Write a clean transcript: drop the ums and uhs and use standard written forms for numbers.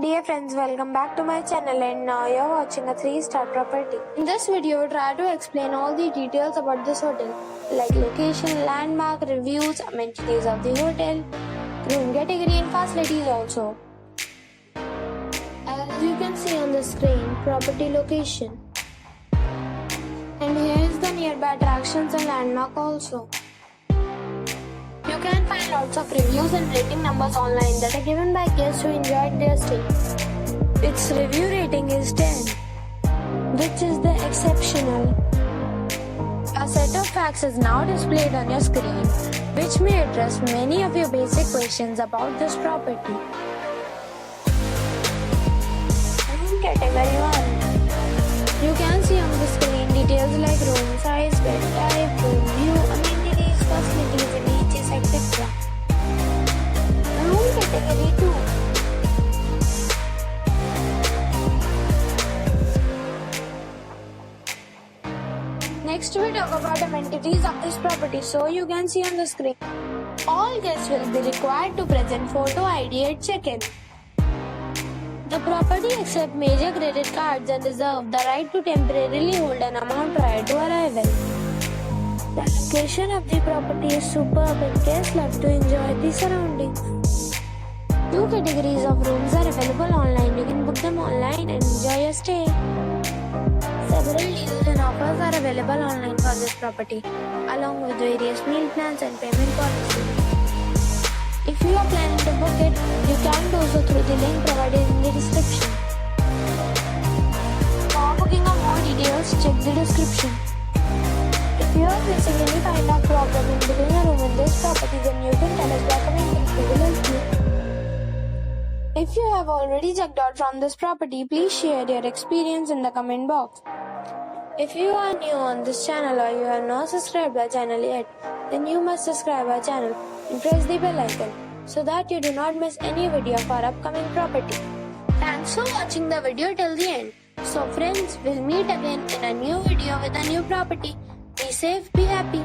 Dear friends, welcome back to my channel and now you're watching a 3-star property. In this video, we try to explain all the details about this hotel like location, landmark, reviews, amenities of the hotel, room category and facilities also. As you can see on the screen, property location. And here is the nearby attractions and landmark also. You can find lots of reviews and rating numbers online that are given by guests who enjoyed their stay. Its review rating is 10, which is the exceptional. A set of facts is now displayed on your screen, which may address many of your basic questions about this property. Room category 1. You can see on the screen details like room size, bed type, room view, amenities, facilities, amenities, etc. Room category 2. Next we talk about amenities of this property. So you can see on the screen. All guests will be required to present photo ID at check-in. The property accepts major credit cards and reserves the right to temporarily hold an amount prior to arrival. The location of the property is superb and guests love to enjoy the surroundings. 2 categories of rooms are available online. You can book them online and enjoy your stay. Several deals and offers are available online for this property, along with various meal plans and payment policies. If you are planning to book it, you can do so through the link provided in the description. For booking or more details, check the description. If you are facing any kind of problem in booking a room in this property, then you can tell us by commenting. We will help you. If you have already checked out from this property, please share your experience in the comment box. If you are new on this channel or you have not subscribed our channel yet, then you must subscribe our channel and press the bell icon so that you do not miss any video of our upcoming property. Thanks for watching the video till the end. So friends, we'll meet again in a new video with a new property. Be safe, be happy.